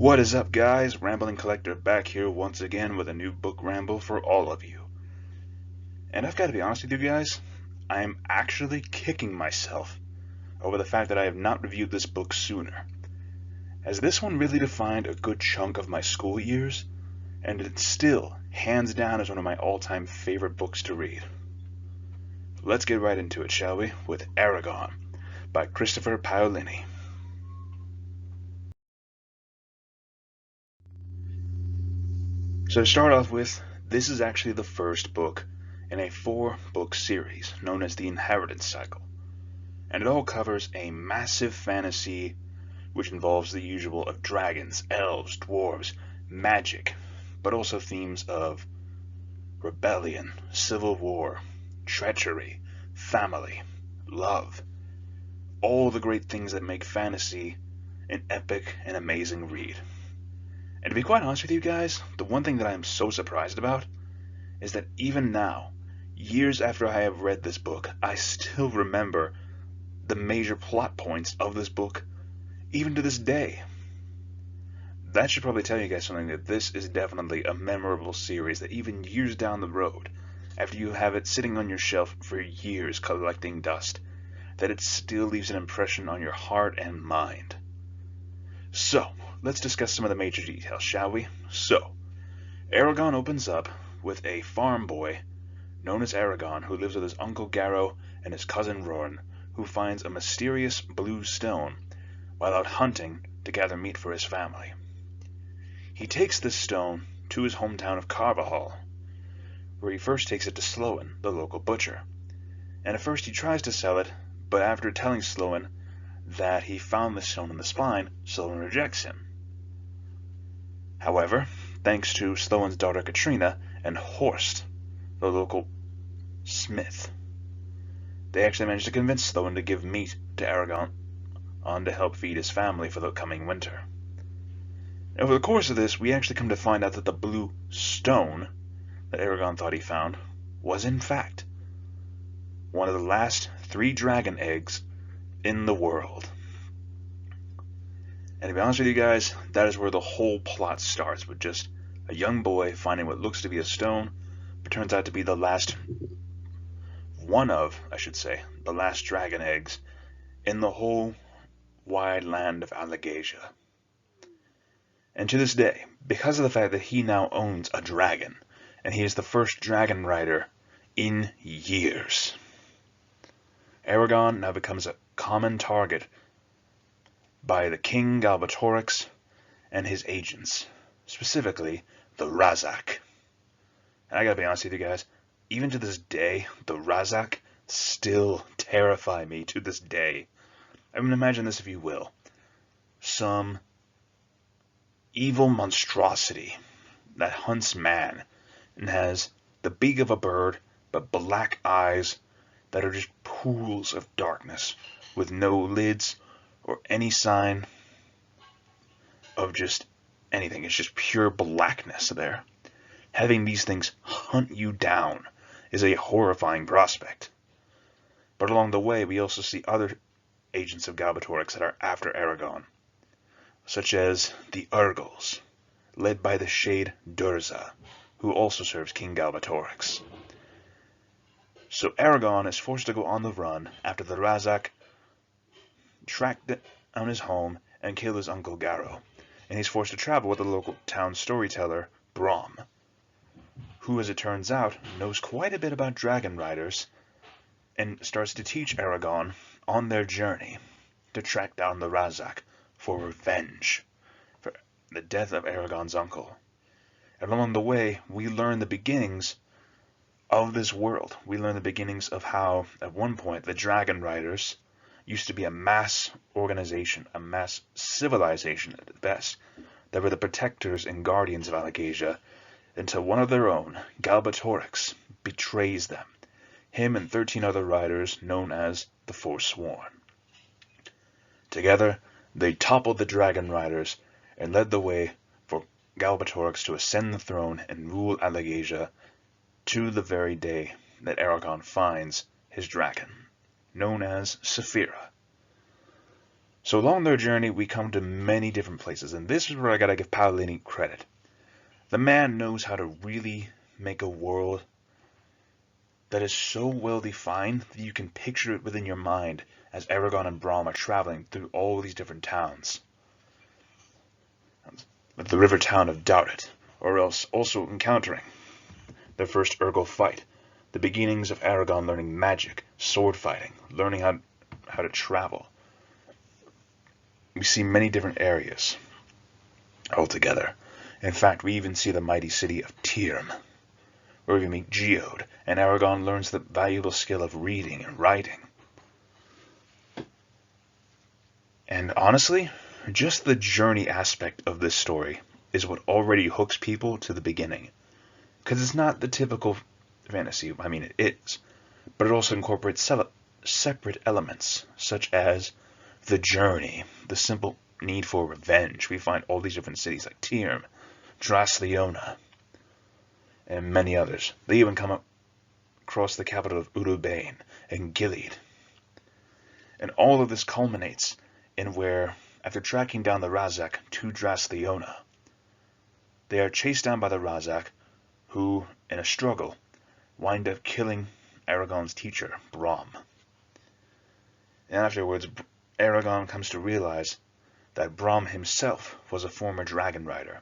What is up, guys? Rambling Collector back here once again with a new book ramble for all of you. And I've got to be honest with you guys, I am actually kicking myself over the fact that I have not reviewed this book sooner, as this one really defined a good chunk of my school years, and it still, hands down, is one of my all-time favorite books to read. Let's get right into it, shall we, with Eragon by Christopher Paolini. So to start off with, this is actually the first book in a 4-book series known as the Inheritance Cycle, and it all covers a massive fantasy which involves the usual of dragons, elves, dwarves, magic, but also themes of rebellion, civil war, treachery, family, love, all the great things that make fantasy an epic and amazing read. And to be quite honest with you guys, the one thing that I am so surprised about is that even now, years after I have read this book, I still remember the major plot points of this book, even to this day. That should probably tell you guys something, that this is definitely a memorable series that even years down the road, after you have it sitting on your shelf for years collecting dust, that it still leaves an impression on your heart and mind. So, let's discuss some of the major details, shall we? So, Eragon opens up with a farm boy known as Eragon, who lives with his uncle Garrow and his cousin Rorn, who finds a mysterious blue stone while out hunting to gather meat for his family. He takes this stone to his hometown of Carvajal, where he first takes it to Sloan, the local butcher. And at first he tries to sell it, but after telling Sloan that he found the stone in the spine, Sloan rejects him. However, thanks to Sloan's daughter Katrina and Horst, the local smith, they actually managed to convince Sloan to give meat to Eragon to help feed his family for the coming winter. Over the course of this, we actually come to find out that the blue stone that Eragon thought he found was in fact one of the last 3 dragon eggs in the world. And to be honest with you guys, that is where the whole plot starts, with just a young boy finding what looks to be a stone, but turns out to be the last the last dragon eggs in the whole wide land of Allegasia. And to this day, because of the fact that he now owns a dragon, and he is the first dragon rider in years, Eragon now becomes a common target by the King Galbatorix and his agents, specifically the Razak. And I gotta be honest with you guys, even to this day, the Razak still terrify me to this day. I mean, imagine this if you will. Some evil monstrosity that hunts man and has the beak of a bird but black eyes that are just pools of darkness with no lids or any sign of just anything. It's just pure blackness there. Having these things hunt you down is a horrifying prospect. But along the way, we also see other agents of Galbatorix that are after Eragon, such as the Urgles, led by the Shade Durza, who also serves King Galbatorix. So Eragon is forced to go on the run after the Razak track down his home and kill his uncle Garrow, and he's forced to travel with the local town storyteller, Brom, who, as it turns out, knows quite a bit about dragon riders, and starts to teach Eragon on their journey to track down the Razak for revenge for the death of Eragon's uncle. And along the way, we learn the beginnings of this world. We learn the beginnings of how, at one point, the Dragon Riders used to be a mass organization, a mass civilization at the best, that were the protectors and guardians of Allegasia, until one of their own, Galbatorix, betrays them, him and 13 other riders known as the Forsworn. Together, they toppled the Dragon Riders and led the way for Galbatorix to ascend the throne and rule Allegasia to the very day that Eragon finds his dragon, known as Saphira. So along their journey, we come to many different places, and this is where I gotta give Paolini credit. The man knows how to really make a world that is so well defined that you can picture it within your mind as Eragon and Braum are traveling through all these different towns. The river town of Daudet, or else also encountering their first Urgal fight, the beginnings of Eragon learning magic, sword fighting, learning how to travel. We see many different areas altogether. In fact, we even see the mighty city of Tyrm, where we meet Geode, and Eragon learns the valuable skill of reading and writing. And honestly, just the journey aspect of this story is what already hooks people to the beginning. Because it's not the typical fantasy, I mean it is, but it also incorporates separate elements, such as the journey, the simple need for revenge. We find all these different cities like Tyrm, Drasleona, and many others. They even come across the capital of Urubain and Gilead. And all of this culminates in where, after tracking down the Razak to Drasleona, they are chased down by the Razak, who, in a struggle, wind up killing Eragon's teacher, Braum. And afterwards, Eragon comes to realize that Braum himself was a former dragon rider,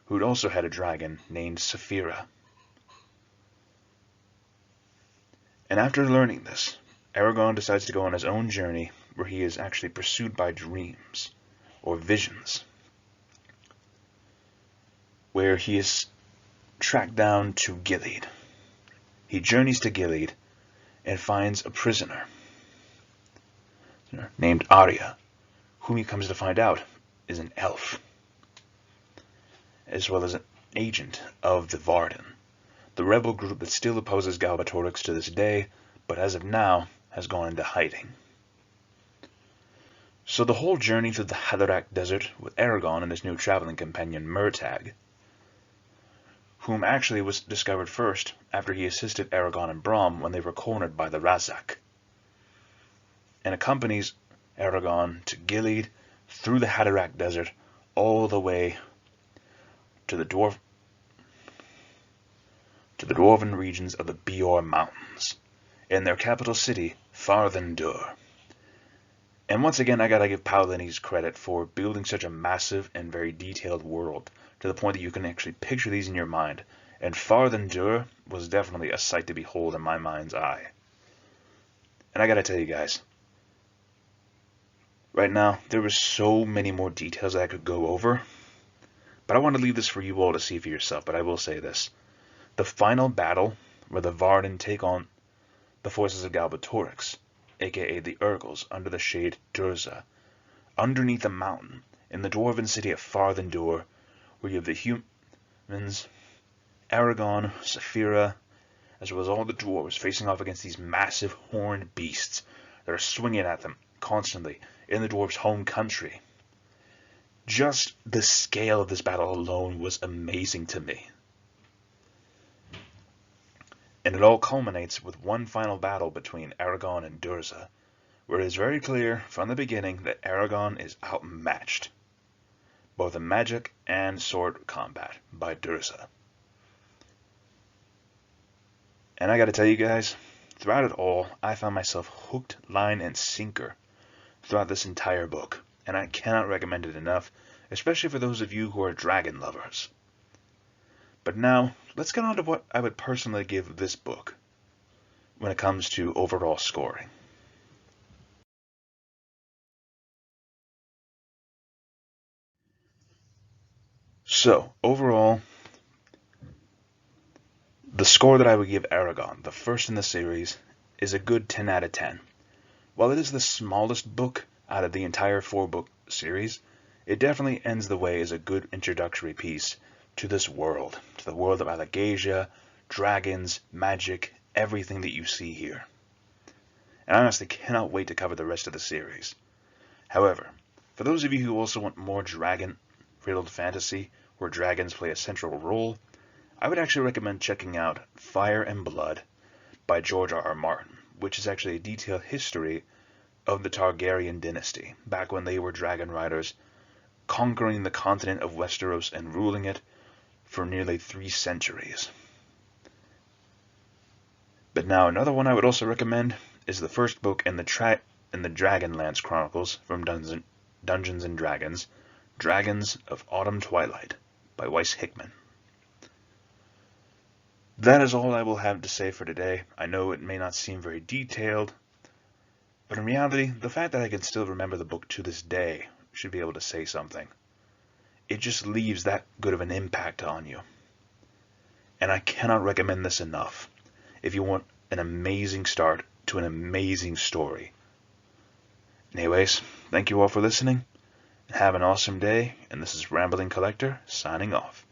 who'd also had a dragon named Saphira. And after learning this, Eragon decides to go on his own journey, where he is actually pursued by dreams, or visions, where he is tracked down to Gilead. He journeys to Gilead and finds a prisoner named Arya, whom he comes to find out is an elf, as well as an agent of the Varden, the rebel group that still opposes Galbatorix to this day, but as of now has gone into hiding. So the whole journey through the Haderach desert with Eragon and his new traveling companion Murtagh, whom actually was discovered first after he assisted Eragon and Braum when they were cornered by the Razak, and accompanies Eragon to Gilead, through the Haderach desert, all the way to the dwarven regions of the Bior Mountains, in their capital city, Farthendur. And once again, I gotta give Paolini's credit for building such a massive and very detailed world, to the point that you can actually picture these in your mind. And Farthendur was definitely a sight to behold in my mind's eye. And I gotta tell you guys, right now, there were so many more details that I could go over, but I want to leave this for you all to see for yourself. But I will say this. The final battle, where the Varden take on the forces of Galbatorix, aka the Urgals, under the shade Durza, underneath a mountain, in the dwarven city of Farthendur, where you have the humans, Eragon, Saphira, as well as all the dwarves facing off against these massive horned beasts that are swinging at them constantly in the dwarves' home country. Just the scale of this battle alone was amazing to me. And it all culminates with one final battle between Eragon and Durza, where it is very clear from the beginning that Eragon is outmatched, both in magic and sword combat, by Durza. And I gotta tell you guys, throughout it all, I found myself hooked, line, and sinker throughout this entire book, and I cannot recommend it enough, especially for those of you who are dragon lovers. But now, let's get on to what I would personally give this book when it comes to overall scoring. So, overall, the score that I would give Eragon, the first in the series, is a good 10 out of 10. While it is the smallest book out of the entire 4-book series, it definitely ends the way as a good introductory piece to this world, to the world of Alagasia, dragons, magic, everything that you see here. And I honestly cannot wait to cover the rest of the series. However, for those of you who also want more dragon-riddled fantasy, where dragons play a central role, I would actually recommend checking out Fire and Blood by George R. R. Martin, which is actually a detailed history of the Targaryen dynasty, back when they were dragon riders, conquering the continent of Westeros and ruling it for nearly 3 centuries. But now another one I would also recommend is the first book in the Dragonlance Chronicles from Dungeons & Dragons, Dragons of Autumn Twilight by Weiss Hickman. That is all I will have to say for today. I know it may not seem very detailed, but in reality, the fact that I can still remember the book to this day should be able to say something. It just leaves that good of an impact on you. And I cannot recommend this enough if you want an amazing start to an amazing story. Anyways, thank you all for listening. Have an awesome day, and this is Rambling Collector signing off.